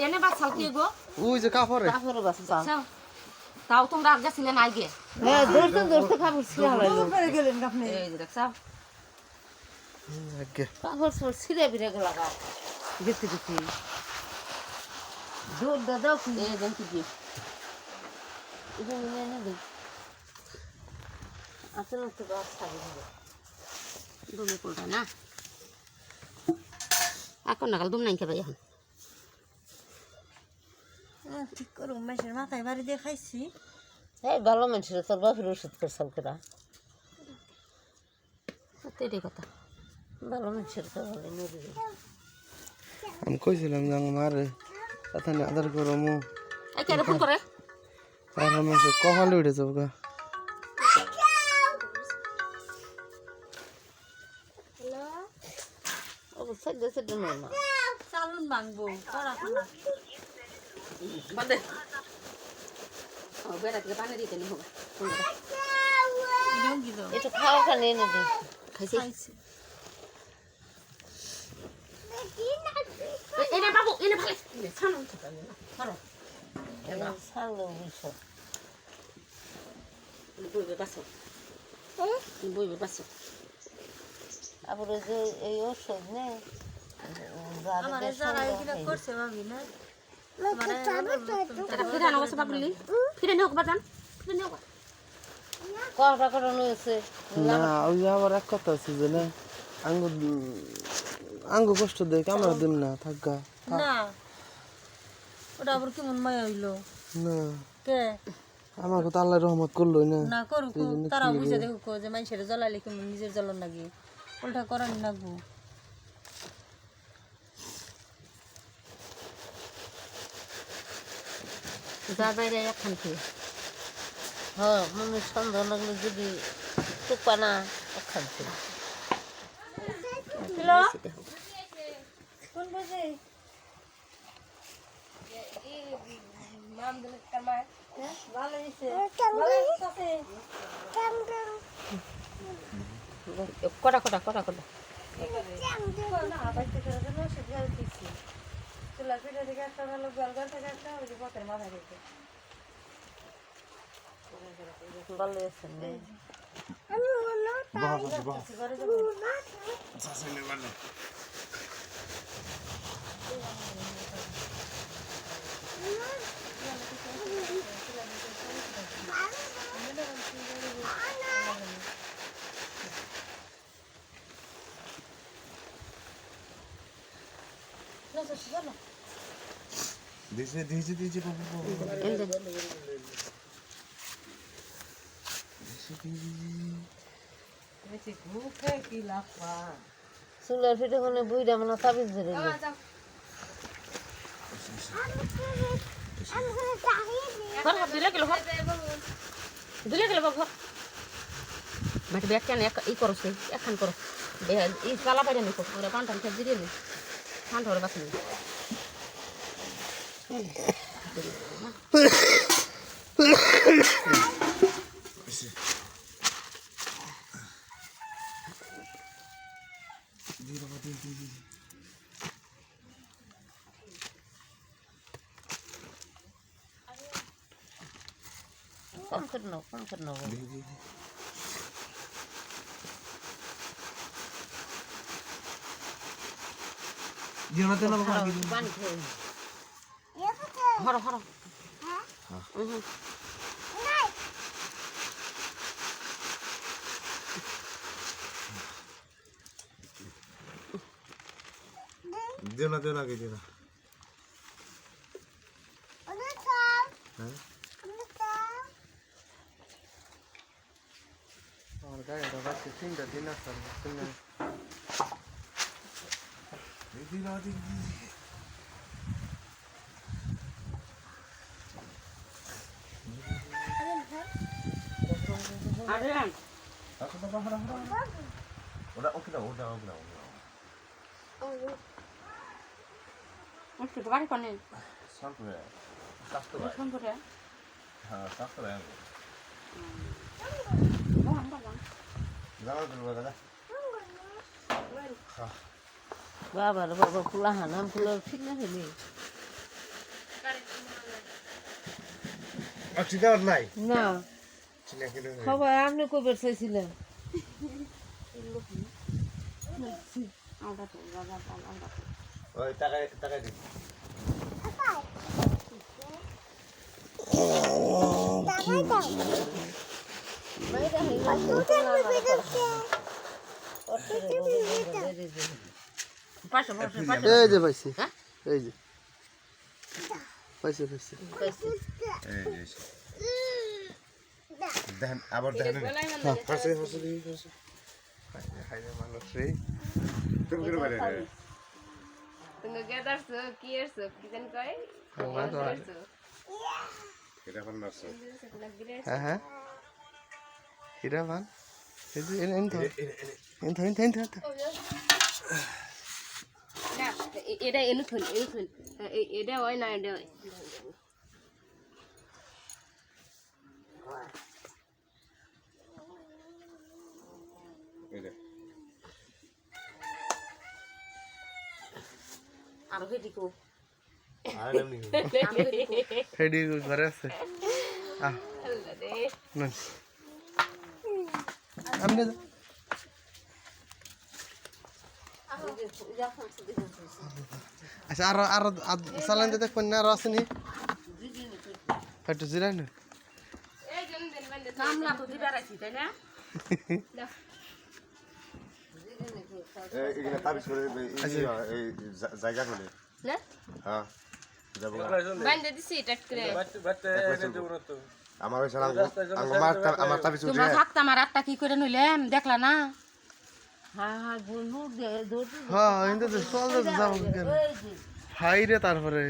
এনে বাচ্চা কি গো ওই যে কাপড়ে তাও তোমরা আর গেছিলে না আগে ধরতে খাবার ছিঁড়ে হলাইলো গেলেন আপনি এই যে দেখছাও আগে কাপড় সব ছিঁড়ে বিরে গেলা গেছি গেছি দৌড় দাদাও কি এই দেন কি দিয়ে এটা নিয়ে নে দেখ আসলে তো গাছ ছাড়ি হবে দুমে পড়বে না এখন নাগাল দুম নাই খেবে এখন ঠিক করো মেশের মাথায় বাড়ি দিয়ে খাইছি এই ভালো মানুষের তোর বাপের ওষুধ করছাল কেরা তেরে কথা ভালো মানুষের তো ভালো নদী আমি কইছিলাম যে মারে তাতে আদর করো মু এই কে ফোন করে আর আমার কপালে উঠে যাবো গা অবশ্যই দেশে নয় না চালুন ভাঙবো পড়াশোনা বন্ধে ও বেড়া থেকে পানি দিতে নি হোক একটু খাওয়া খানি এনে দে খাইছি এনে বাবু এনে ভালো ছানো ছানো সালো বুঝছো বইবে বাসো বইবে বাসো আবার ওই যে এই ওষুধ নেই আমার যারা এগুলো করছে ভাবি না ফিরে আনো বসে বাবুলি ফিরে নিয়ে হোক বাজান ফিরে নিয়ে হোক কটা করানো হয়েছে না ওই আবার এক কথা আছে যে না আঙ্গু কষ্ট দেখ আমরা দিম না থাকা না ওটা আবার কেমন মায়া হইলো না কে আমাকে তো আল্লাহ রহমত করলোই না না করুক তারা বুঝে দেখুক যে মানুষের জ্বলাইলে কেমন নিজের জ্বলন লাগে উল্টা করানি লাগবো যা বাইরে একখান খেয়ে হ্যাঁ মনে সন্দেহ লাগলে যদি টুপা না খাচ্ছে কোন বাজে ভালো হয়েছে কটা কটা কটা কটা চুলা পিঠা থেকে একটা ভালো গলগল থেকে একটা ওই যে পথের মাথায় রেখে ভালো আছে দিয়েছে বাবু চুলার পিঠে মানে বুইরা মানে তাবিজ ধরে দিলে গেল দিলে গেল বাবু বাট ব্যাগ কেন ই করো সে একখান করো এই কালা বাইরে নিকো ওরা পান্টান খেয়ে দিয়ে নি ঠান্ডা হলে বাঁচি কম করে নাও কম করে নাও পানি খেয়ে হরো হরো দেও না কে দিও না আমার গাড়িটা বাচ্চা 3টা দিন আসতাম শুনে বাড়ি পানে 선불에 선불해 싹스래 뭐한 번. 나가 들어가자 বাবার বাবা ফুলা হানাম ফুলা ঠিক না ফেলি ঠিক আছে নাই না চিনা কিলো সবাই আপনি কবে চাইছিলেন ওই টাকা দিন পাশে পাশে পাশে এই যে পাইছি এই যে পাইছি পাইছি এই যে দেখেন আবার দেখেন ফাঁসে ফাঁসে দিই ফাঁসে খাইলে মানুষ রে তুমি করে বাইরে তুমি গেদারছো কি এরছো কি জানি কয় এটা এখন মারছে হ্যাঁ হ্যাঁ হীরা ভান এই যে এনে না এটা এনু থুন এটা হয় না এটা হয় এই যে আর হেডি কো আর এমনি হেডি ঘরে আছে আল্লাহ রে না আমনে আচ্ছা আর চালান দিতে কোন আর আসেনি একটু জিরাই না এই জন দেন বন্ধ কামলা তো দিবা রাখি তাই না এখানে তাবিজ করে এই জায়গা করে না হ্যাঁ যাবো বন্ধ দিছি টাট করে আমার ওই সালাম আমার তাবিজ তোমরা থাকতা আমার একটা কি করে নইলেন দেখলা না হ্যাঁ হ্যাঁ বন্ধু দৌড় হ্যাঁ কিন্তু চল যাবো কেন হাই রে তারপরে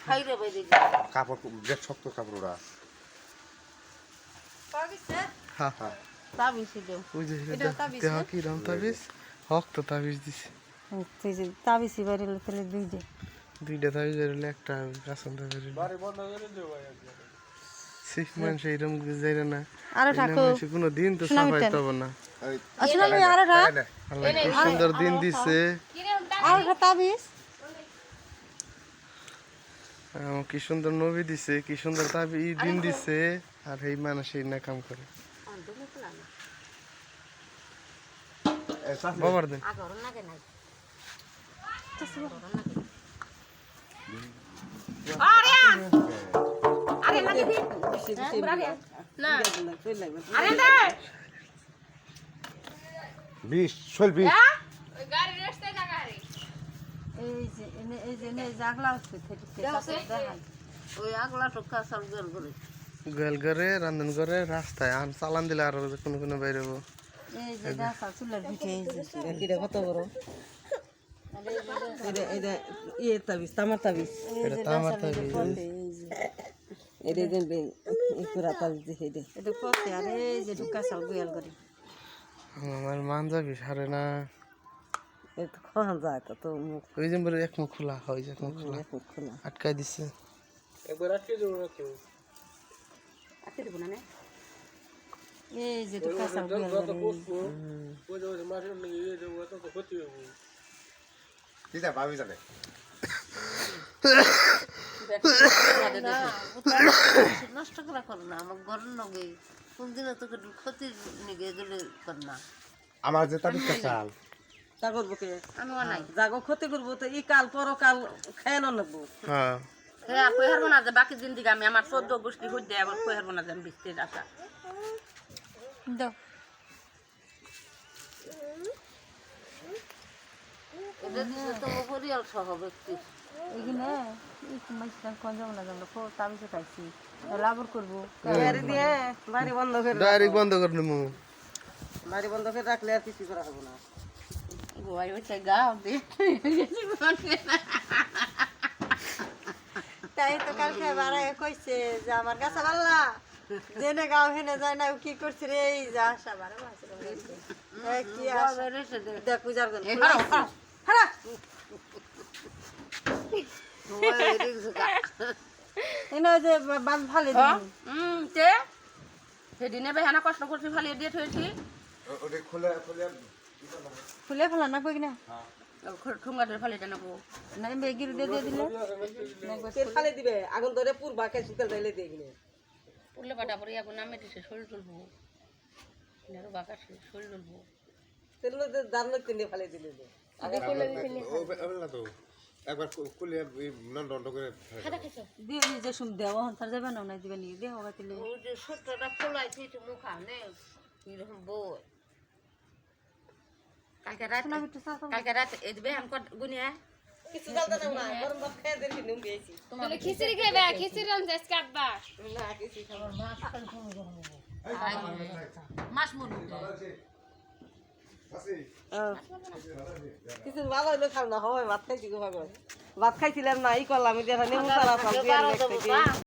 খাইরে বাইরে কাপড় বেশ শক্ত কাপড় ওরা হ্যাঁ হ্যাঁ তাবিজ দেও ওই যে দেহ কি রং তাবিজ হক তো তাবিজ দিছে তাবিজ বাইরে তাহলে দুইটা তাবিজ হলে একটা কাসন তাবিজ বাড়ি বন্ধ করে দিও ভাই সিক্স মানুষ এইরকম যাইরে না আরো ঠাকো কোনো দিন তো সাফাই তব না আসলে আরো আল্লাহ কি সুন্দর দিন দিছে আরো তাবিজ কি সুন্দর নবী দিছে কি সুন্দর তাবি দিন দিছে আর এই মানুষ এই না কাম করে বাবার দিন আগর নাগে নাই আরে লাগে দি না আরে দে 20 শোল 20 ওই গাড়ি রাস্তায় জায়গা রে এই যে জাগলা হচ্ছে দেখাই ওই আগলা টুকা সব গেল করে গেল করে রান্ধন করে রাস্তায় আন চালান দিলে আর কোনো কোনো বাইরে হবো এই যে দেখা চুলের পিঠে এই যে এটা কত বড় এটা তাবিজ তামার তাবিজ এটা তো আমার তাবিজ এটা দেন পুরা তাবিজ দেখে দে এটা পথে আর এই যে ঢুকা চাল গোয়াল করে আমার মান যাবি সারে না এটা খাওয়া যায় তো মুখ ওই যে বলে এক মুখ খোলা হয় যে এক মুখ খোলা খোলা আটকাই দিছে আতে দেব না এই যে ঢুকা চাল গোয়াল করে কিটা ভাবি জানে নষ্ট করা কর না আমার ঘরের নগে কোনদিন তোকে ক্ষতির নিগে গেলে কর না আমার যে তাবিজটা চাল তা করবো কে আমি নাই জাগো ক্ষতি করবো তো ই কাল পরকাল খেয়ে নেবো হ্যাঁ হ্যাঁ কই হারবো না যে বাকি জিন্দিগি আমি আমার 14 গোষ্ঠী হইতে আবার কই হারবো না যে আমি বিস্তে আসা দাও এটা দিলে তোমার পরিয়াল সহ ব্যক্তি এখানে একটু মাইসটা কোন যাবো না যাবো খুব তাবিজে খাইছি লাভর করবো বাড়ি বন্ধ করে ডাইরেক্ট বন্ধ করে নেবো বাড়ি বন্ধ করে রাখলে আর কিছু করা হবে না গোয়াই হইছে গাও দে তাই তো কালকে বাড়ায় কইছে যে আমার গাছা বাল্লা জেনে গাও হেনে যায় না কি করছে রে এই যা আসা বারে কি আসা দেখ পূজার গন হারা এনে যে বান ফালে দিই তে সেদিনে বেহানা কষ্ট করছি ফালিয়ে দিয়ে থইছি ওটা খুলে খুলে ফেলা না কিনা ঠোঙ্গাটের ফালিটা নেবো না বেগির দিয়ে দিলে ফালে দিবে আগুন ধরে পুরবা কে শীতল দিলে দিয়ে গেলে পুরলে বাটা পরে এখন নামে দিছে শরীর তুলবো নেরো বাকাশে শরীর তুলবো তেল দাম কিনে ফালে দিলে না তো একবার কুলে নন্দ করে দিয়ে যে সুম দেওয়া হন তার যাবে না না দিবে নি দেহ গাতিলে ওই যে সত্যটা খোলাইছে একটু মুখা নে এরকম বই কালকে রাত এই বেহান গুনিয়া কিছু জানতে না গরম ভাত খেয়ে দেখি নুন দিয়েছি তাহলে খিচুড়ি খাবে খিচুড়ি রান্না আজকে আব্বা না কিছু খাবার মাছ মুরগি কিছু ভালো হইলে খাও না হয় ভাত খাইছি গো ভাগর ভাত খাইছিলাম না ই করলাম এটা নেমু সারা